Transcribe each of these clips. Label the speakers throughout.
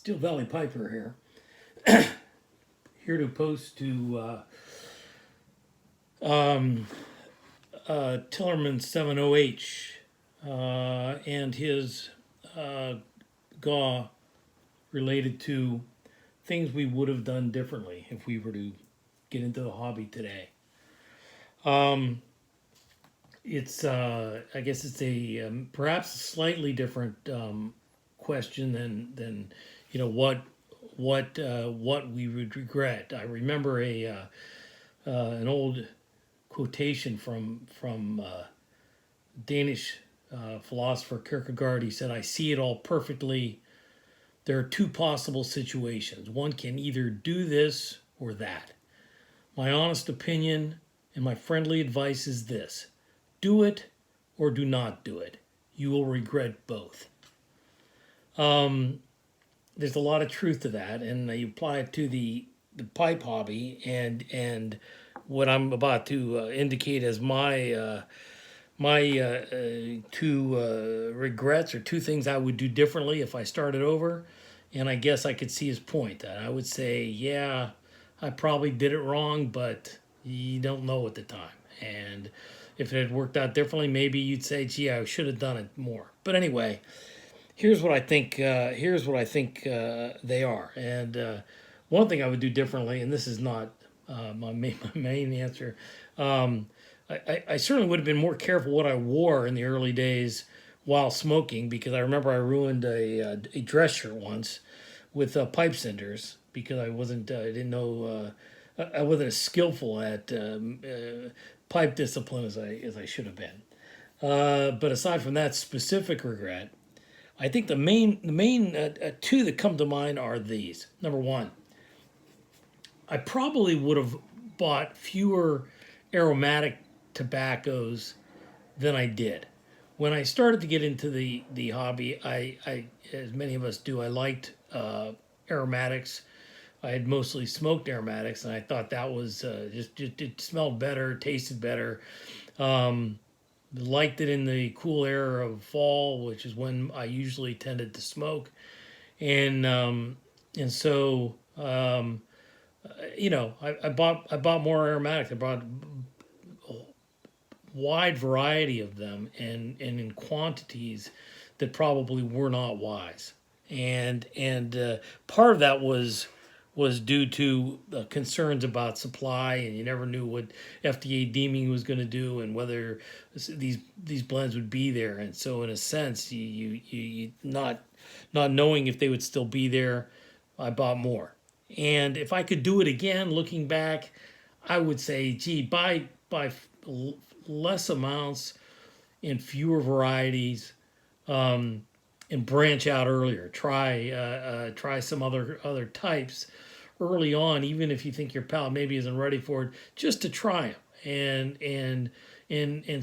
Speaker 1: Steel Valley Piper here. Here to post to Tillerman 70H and his GAW related to things we would have done differently if we were to get into the hobby today. It's I guess it's a perhaps a slightly different question than what we would regret. I remember an old quotation from Danish philosopher Kierkegaard. He said, "I see it all perfectly. There are two possible situations. One can either do this or that. My honest opinion and my friendly advice is this: do it or do not do it. You will regret both." There's a lot of truth to that, and you apply it to the pipe hobby, and what I'm about to indicate as my two regrets, or two things I would do differently if I started over. And I guess I could see his point. I would say, yeah, I probably did it wrong, but you don't know at the time. And if it had worked out differently, maybe you'd say, gee, I should have done it more. But anyway, here's what I think. They are. And one thing I would do differently, and this is not my main answer. I certainly would have been more careful what I wore in the early days while smoking, because I remember I ruined a dress shirt once with pipe cinders because I didn't know, I wasn't as skillful at pipe discipline as I should have been. But aside from that specific regret, I think the main two that come to mind are these. Number one, I probably would have bought fewer aromatic tobaccos than I did. When I started to get into the hobby, I as many of us do, I liked aromatics. I had mostly smoked aromatics, and I thought that was just it smelled better, tasted better. Liked it in the cool air of fall, which is when I usually tended to smoke, and so I bought more aromatics. I bought a wide variety of them, and in quantities that probably were not wise, and part of that was due to concerns about supply, and you never knew what FDA deeming was going to do and whether these blends would be there. And so, in a sense, you not knowing if they would still be there, I bought more. And if I could do it again, looking back, I would say, gee, buy less amounts in fewer varieties, and branch out earlier. Try some other types early on, even if you think your palate maybe isn't ready for it, just to try them. And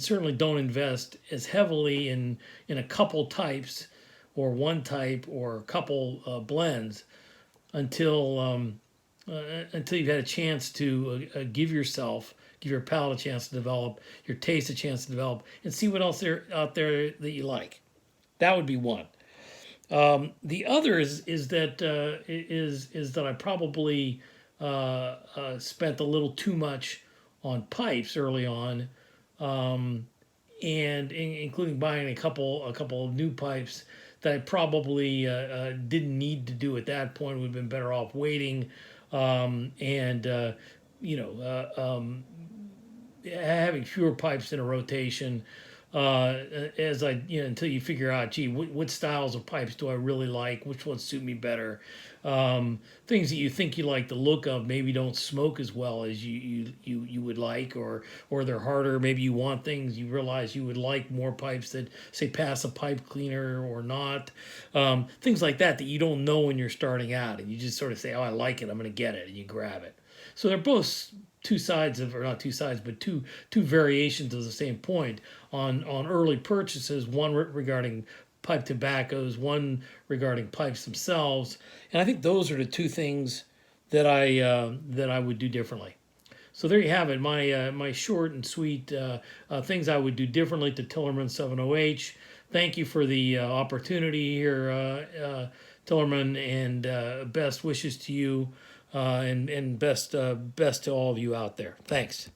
Speaker 1: certainly don't invest as heavily in a couple types, or one type, or a couple blends until you've had a chance to give your palate a chance to develop, your taste a chance to develop, and see what else there out there that you like. That would be one. The other is that I probably spent a little too much on pipes early on, and including buying a couple of new pipes that I probably didn't need to do at that point. Would have been better off waiting, and having fewer pipes in a rotation, as until you figure out, gee, what styles of pipes do I really like? Which ones suit me better? Things that you think you like the look of maybe don't smoke as well as you would like, or they're harder. Maybe you want things, you realize you would like more pipes that say pass a pipe cleaner or not. Things like that you don't know when you're starting out, and you just sort of say, oh, I like it, I'm going to get it, and you grab it. So they're both two sides of, or not two sides, but two variations of the same point on early purchases. One regarding pipe tobaccos, one regarding pipes themselves, and I think those are the two things that I would do differently. So there you have it, my short and sweet things I would do differently to Tillerman 70H. Thank you for the opportunity here Tillerman, and best wishes to you, and best to all of you out there. Thanks.